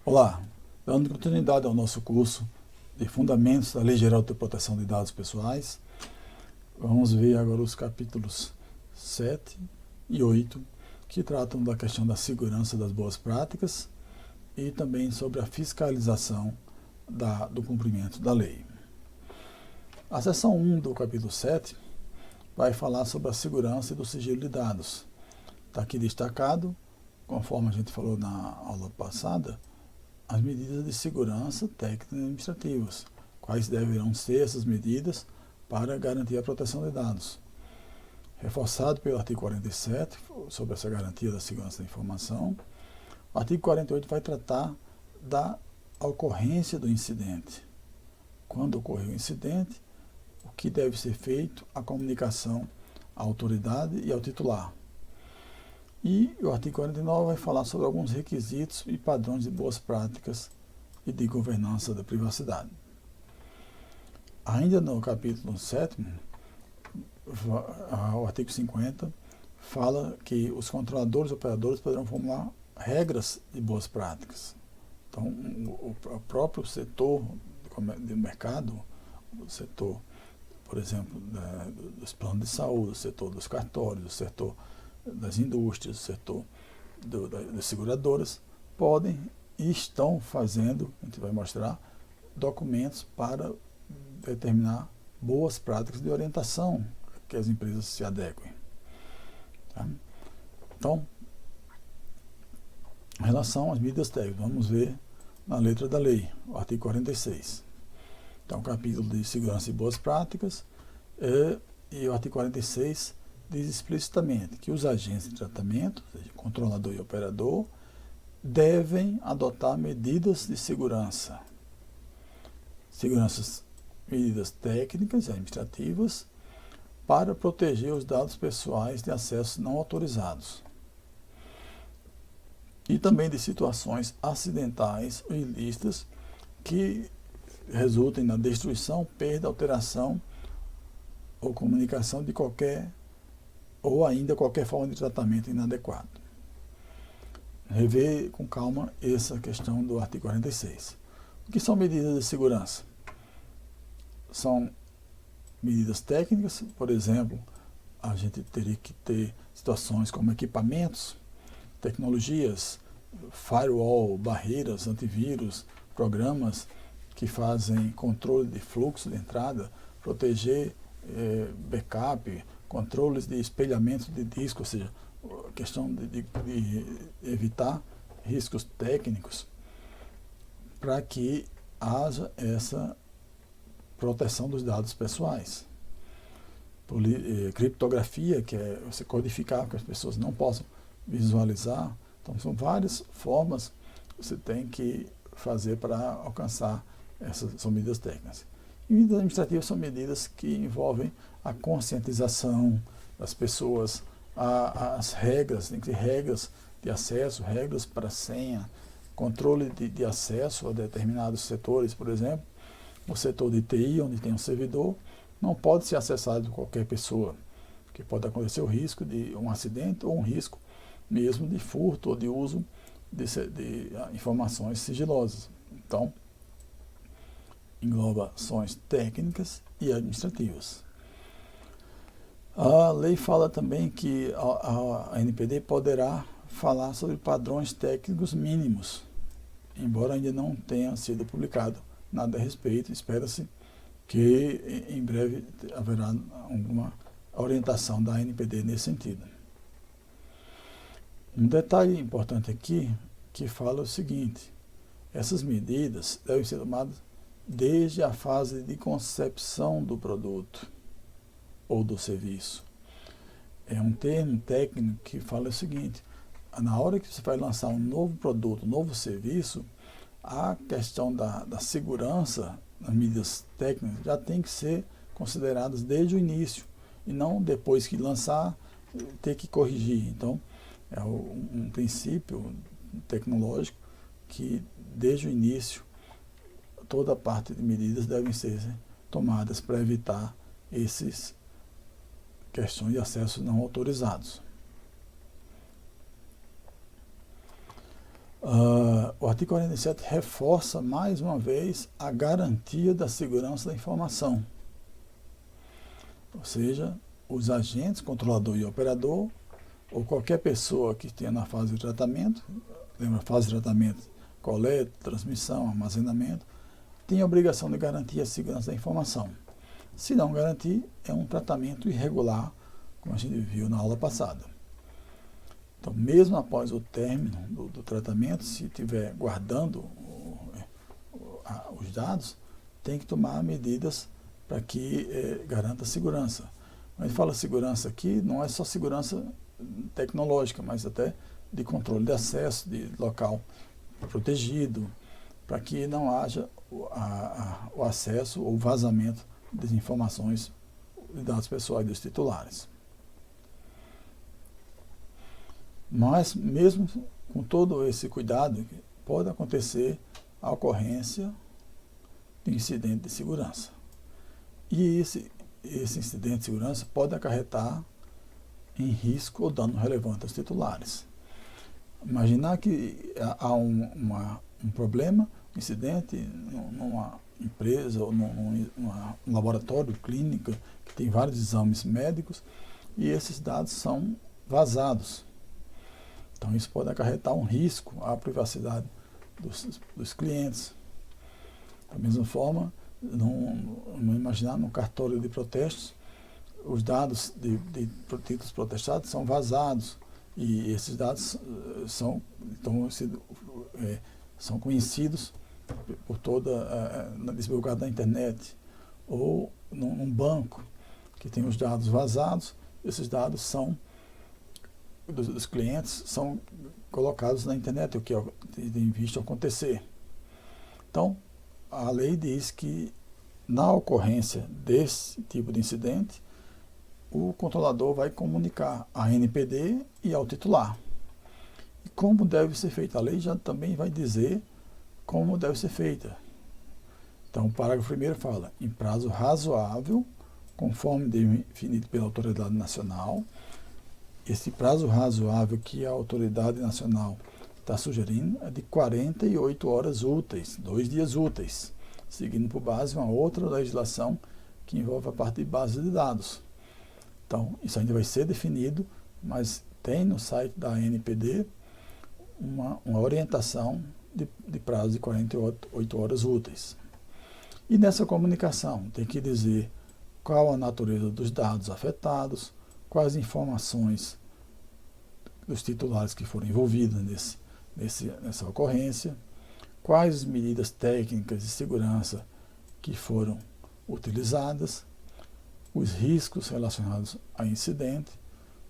Olá, dando continuidade ao nosso curso de Fundamentos da Lei Geral de Proteção de Dados Pessoais, vamos ver agora os capítulos 7 e 8, que tratam da questão da segurança das boas práticas e também sobre a fiscalização do cumprimento da lei. A seção 1 do capítulo 7 vai falar sobre a segurança e do sigilo de dados. Está aqui destacado, conforme a gente falou na aula passada, as medidas de segurança técnicas e administrativas. Quais deverão ser essas medidas para garantir a proteção de dados? Reforçado pelo artigo 47, sobre essa garantia da segurança da informação, o artigo 48 vai tratar da ocorrência do incidente. Quando ocorreu o incidente, o que deve ser feito? A comunicação à autoridade e ao titular. E o artigo 49 vai falar sobre alguns requisitos e padrões de boas práticas e de governança da privacidade. Ainda no capítulo 7, o artigo 50 fala que os controladores e operadores poderão formular regras de boas práticas. Então, o próprio setor do mercado, o setor, por exemplo, dos planos de saúde, o setor dos cartórios, o setor das indústrias, o setor das seguradoras, podem e estão fazendo, a gente vai mostrar, documentos para determinar boas práticas de orientação que as empresas se adequem. Tá? Então, em relação às medidas técnicas, vamos ver na letra da lei, o artigo 46. Então, o capítulo de segurança e boas práticas e o artigo 46 diz explicitamente que os agentes de tratamento, ou seja, controlador e operador, devem adotar medidas de segurança. Medidas técnicas e administrativas para proteger os dados pessoais de acessos não autorizados. E também de situações acidentais ou ilícitas que resultem na destruição, perda, alteração ou comunicação de qualquer forma de tratamento inadequado. Rever com calma essa questão do artigo 46. O que são medidas de segurança? São medidas técnicas, por exemplo, a gente teria que ter situações como equipamentos, tecnologias, firewall, barreiras, antivírus, programas que fazem controle de fluxo de entrada, proteger backup, controles de espelhamento de disco, ou seja, a questão de evitar riscos técnicos para que haja essa proteção dos dados pessoais. Criptografia, que é você codificar que as pessoas não possam visualizar. Então, são várias formas que você tem que fazer para alcançar essas medidas técnicas. E medidas administrativas são medidas que envolvem a conscientização das pessoas, as regras, tem que ter regras de acesso, regras para senha, controle de acesso a determinados setores, por exemplo, o setor de TI, onde tem um servidor, não pode ser acessado por qualquer pessoa, porque pode acontecer o risco de um acidente ou um risco mesmo de furto ou de uso de informações sigilosas. Então, engloba ações técnicas e administrativas. A lei fala também que a ANPD poderá falar sobre padrões técnicos mínimos, embora ainda não tenha sido publicado nada a respeito. Espera-se que em breve haverá alguma orientação da ANPD nesse sentido. Um detalhe importante aqui que fala o seguinte: essas medidas devem ser tomadas desde a fase de concepção do produto ou do serviço. É um termo técnico que fala o seguinte: na hora que você vai lançar um novo produto, um novo serviço, a questão da segurança, as medidas técnicas, já tem que ser consideradas desde o início, e não depois que lançar, ter que corrigir. Então, é um princípio tecnológico que, desde o início, toda a parte de medidas devem ser tomadas para evitar essas questões de acessos não autorizados. O artigo 47 reforça mais uma vez a garantia da segurança da informação. Ou seja, os agentes, controlador e operador, ou qualquer pessoa que esteja na fase de tratamento, lembra, fase de tratamento, coleta, transmissão, armazenamento, tem a obrigação de garantir a segurança da informação. Se não garantir, é um tratamento irregular, como a gente viu na aula passada. Então, mesmo após o término do tratamento, se estiver guardando os dados, tem que tomar medidas para que garanta a segurança. Quando a gente fala segurança aqui, não é só segurança tecnológica, mas até de controle de acesso, de local protegido, para que não haja o acesso ou vazamento das informações de dados pessoais dos titulares. Mas, mesmo com todo esse cuidado, pode acontecer a ocorrência de incidente de segurança. E esse incidente de segurança pode acarretar em risco ou dano relevante aos titulares. Imaginar que há um problema, um incidente numa empresa ou num laboratório, clínica, que tem vários exames médicos, e esses dados são vazados. Então, isso pode acarretar um risco à privacidade dos clientes. Da mesma forma, vamos imaginar no cartório de protestos, os dados de títulos protestados são vazados, e esses dados são conhecidos por toda divulgada na internet. Ou num banco que tem os dados vazados, esses dados dos clientes são colocados na internet, o que tem visto acontecer. Então, a lei diz que na ocorrência desse tipo de incidente, o controlador vai comunicar à NPD e ao titular. E como deve ser feita? A lei já também vai dizer como deve ser feita. Então, o parágrafo 1º fala, em prazo razoável, conforme definido pela autoridade nacional. Esse prazo razoável que a autoridade nacional está sugerindo é de 48 horas úteis, 2 dias úteis, seguindo por base uma outra legislação que envolve a parte de base de dados. Então, isso ainda vai ser definido, mas tem no site da ANPD uma orientação de prazo de 48 horas úteis. E nessa comunicação tem que dizer qual a natureza dos dados afetados, quais informações dos titulares que foram envolvidos nessa ocorrência, quais medidas técnicas de segurança que foram utilizadas, os riscos relacionados ao incidente,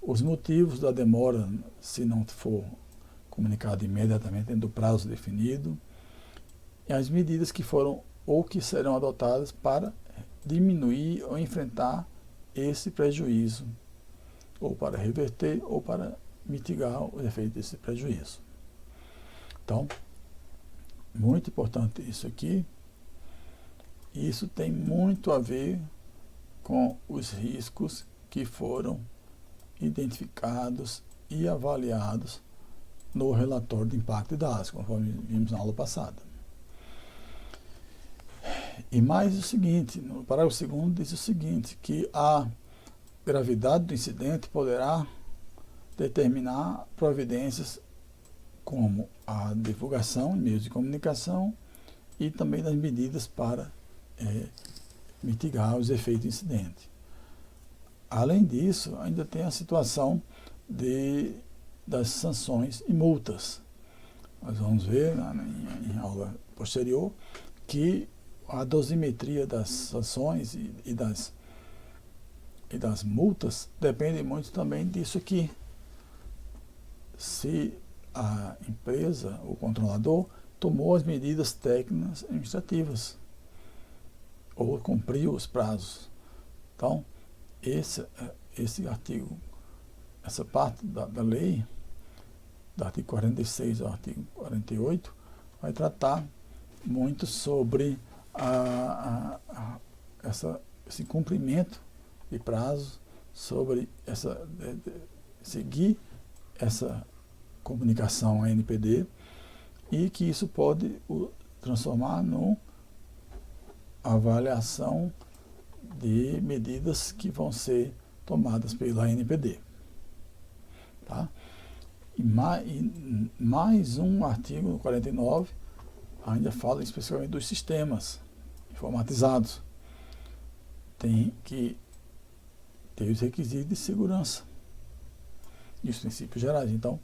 os motivos da demora, se não for comunicado imediatamente dentro do prazo definido, e as medidas que foram ou que serão adotadas para diminuir ou enfrentar esse prejuízo, ou para reverter ou para mitigar o efeito desse prejuízo. Então, muito importante isso aqui. Isso tem muito a ver com os riscos que foram identificados e avaliados no relatório de impacto de dados, conforme vimos na aula passada. E mais o seguinte, no parágrafo 2º diz o seguinte, que a gravidade do incidente poderá determinar providências como a divulgação em meios de comunicação e também das medidas para mitigar os efeitos do incidente. Além disso, ainda tem a situação das sanções e multas. Nós vamos ver em aula posterior que a dosimetria das sanções e das multas depende muito também disso aqui. Se a empresa, o controlador, tomou as medidas técnicas administrativas ou cumpriu os prazos. Então, esse artigo, essa parte da lei, do artigo 46 ao artigo 48, vai tratar muito sobre esse cumprimento de prazos, sobre seguir essa comunicação à NPD, e que isso pode transformar numa avaliação de medidas que vão ser tomadas pela ANPD. Tá? E mais um artigo 49 ainda fala especificamente dos sistemas informatizados. Tem que ter os requisitos de segurança e os princípios gerais. Então,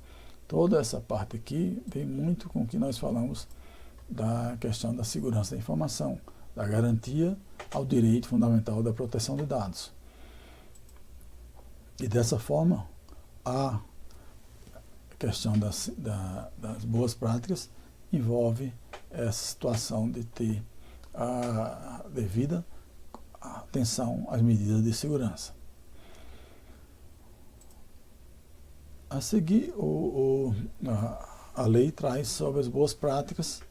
toda essa parte aqui vem muito com o que nós falamos da questão da segurança da informação, da garantia ao direito fundamental da proteção de dados. E dessa forma, a questão das boas práticas envolve essa situação de ter a devida atenção às medidas de segurança. A seguir, a lei traz sobre as boas práticas,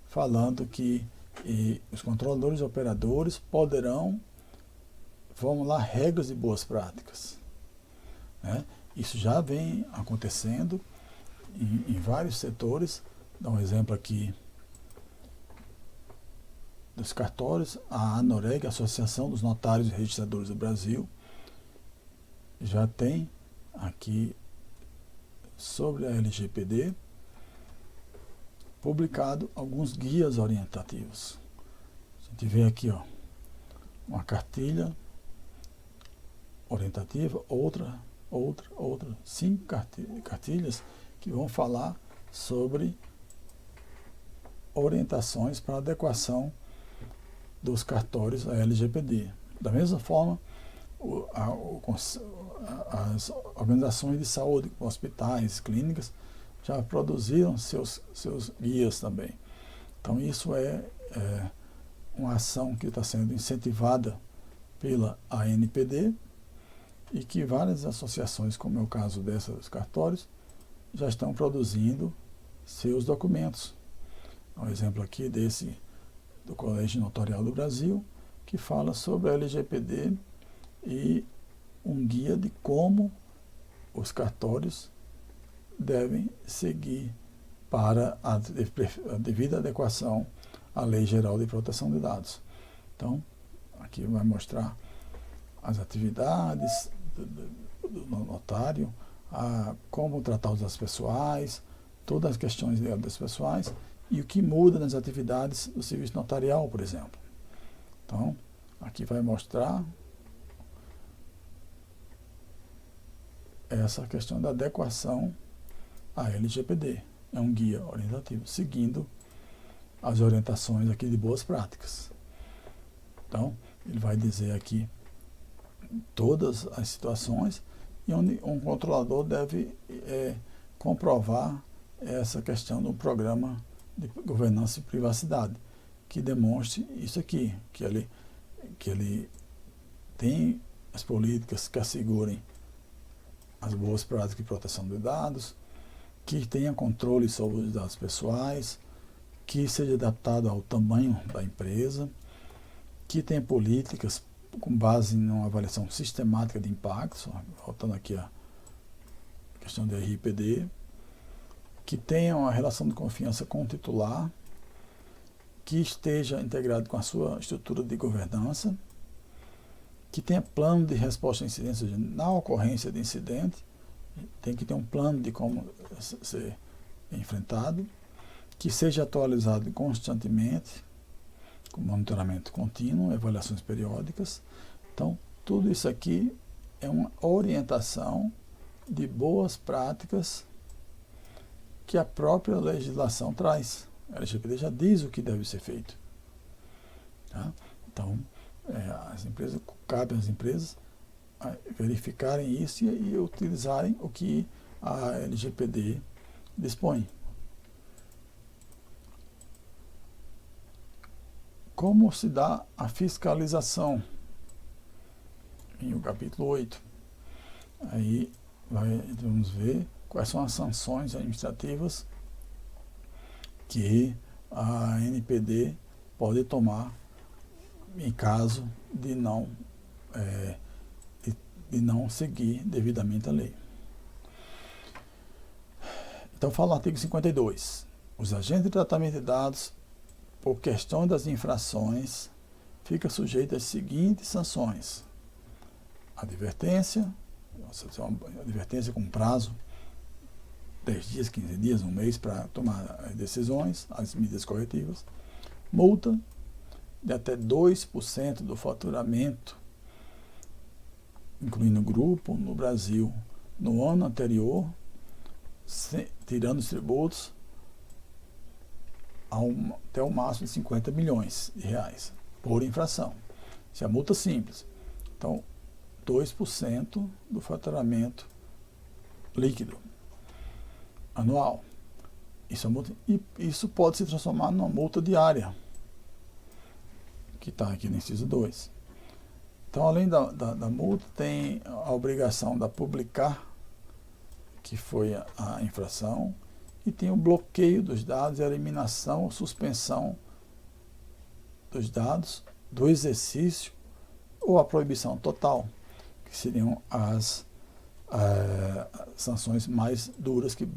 falando que os controladores e operadores poderão formular regras de boas práticas. Né? Isso já vem acontecendo em vários setores. Dá um exemplo aqui dos cartórios. A ANOREG, a Associação dos Notários e Registradores do Brasil, já tem aqui sobre a LGPD publicado alguns guias orientativos. A gente vê aqui, ó, uma cartilha orientativa, outra, 5 cartilhas que vão falar sobre orientações para adequação dos cartórios à LGPD. Da mesma forma, as organizações de saúde, hospitais, clínicas, já produziram seus guias também. Então, isso é uma ação que está sendo incentivada pela ANPD e que várias associações, como é o caso dessa dos cartórios, já estão produzindo seus documentos. Um exemplo aqui do Colégio Notarial do Brasil, que fala sobre a LGPD e um guia de como os cartórios devem seguir para a devida adequação à Lei Geral de Proteção de Dados. Então, aqui vai mostrar as atividades do notário, como tratar os dados pessoais, todas as questões de dados pessoais e o que muda nas atividades do serviço notarial, por exemplo. Então, aqui vai mostrar essa questão da adequação à LGPD. É um guia orientativo, seguindo as orientações aqui de boas práticas. Então, ele vai dizer aqui todas as situações e onde um controlador deve comprovar essa questão do programa de governança e privacidade, que demonstre isso aqui, que ele tem as políticas que assegurem as boas práticas de proteção de dados, que tenha controle sobre os dados pessoais, que seja adaptado ao tamanho da empresa, que tenha políticas com base numa avaliação sistemática de impactos, voltando aqui a questão de RIPD, que tenha uma relação de confiança com o titular, que esteja integrado com a sua estrutura de governança, que tenha plano de resposta a incidentes, ou seja, na ocorrência de incidente, tem que ter um plano de como ser enfrentado, que seja atualizado constantemente, com monitoramento contínuo, avaliações periódicas. Então, tudo isso aqui é uma orientação de boas práticas que a própria legislação traz. A LGPD já diz o que deve ser feito. Tá? Então, cabe às empresas verificarem isso e utilizarem o que a LGPD dispõe. Como se dá a fiscalização? Em o capítulo 8. Aí vamos ver quais são as sanções administrativas que a ANPD pode tomar em caso de não seguir devidamente a lei. Então fala o artigo 52. Os agentes de tratamento de dados, por questão das infrações, ficam sujeitos às seguintes sanções: advertência, uma advertência com prazo 10 dias, 15 dias, um mês para tomar as decisões, as medidas corretivas, multa de até 2% do faturamento, incluindo o grupo, no Brasil, no ano anterior, tirando os tributos, até o máximo de 50 milhões de reais por infração. Isso é a multa simples. Então, 2% do faturamento líquido anual. Isso, isso pode se transformar numa multa diária, que está aqui no inciso 2. Então, além da multa, tem a obrigação de publicar que foi a infração, e tem o bloqueio dos dados, a eliminação ou suspensão dos dados, do exercício ou a proibição total, que seriam as sanções mais duras, que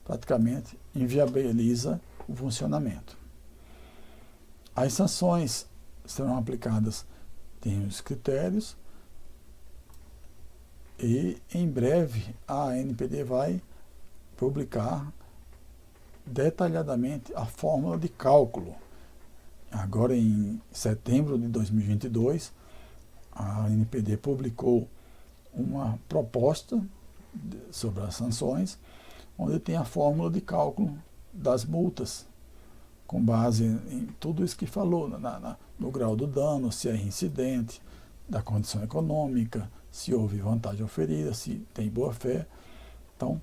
praticamente inviabiliza o funcionamento. As sanções serão aplicadas, tem os critérios, e em breve a ANPD vai publicar detalhadamente a fórmula de cálculo. Agora, em setembro de 2022, a ANPD publicou uma proposta sobre as sanções, onde tem a fórmula de cálculo das multas, com base em tudo isso que falou, no grau do dano, se é incidente, da condição econômica, se houve vantagem oferida, se tem boa-fé. Então,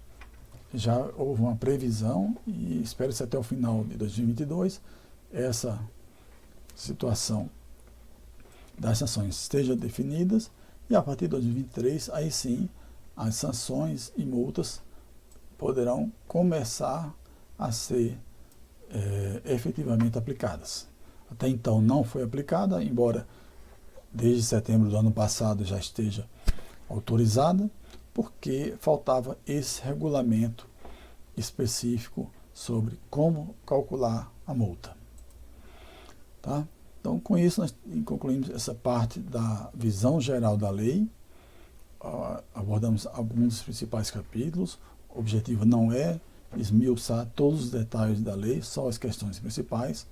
já houve uma previsão e espera-se até o final de 2022 essa situação das sanções estejam definidas, e a partir de 2023, aí sim, as sanções e multas poderão começar a ser efetivamente aplicadas. Até então não foi aplicada, embora desde setembro do ano passado já esteja autorizada, porque faltava esse regulamento específico sobre como calcular a multa. Tá? Então, com isso, nós concluímos essa parte da visão geral da lei, abordamos alguns dos principais capítulos. O objetivo não é esmiuçar todos os detalhes da lei, só as questões principais,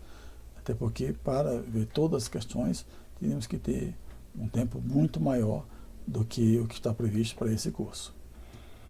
até porque, para ver todas as questões, teríamos que ter um tempo muito maior do que o que está previsto para esse curso.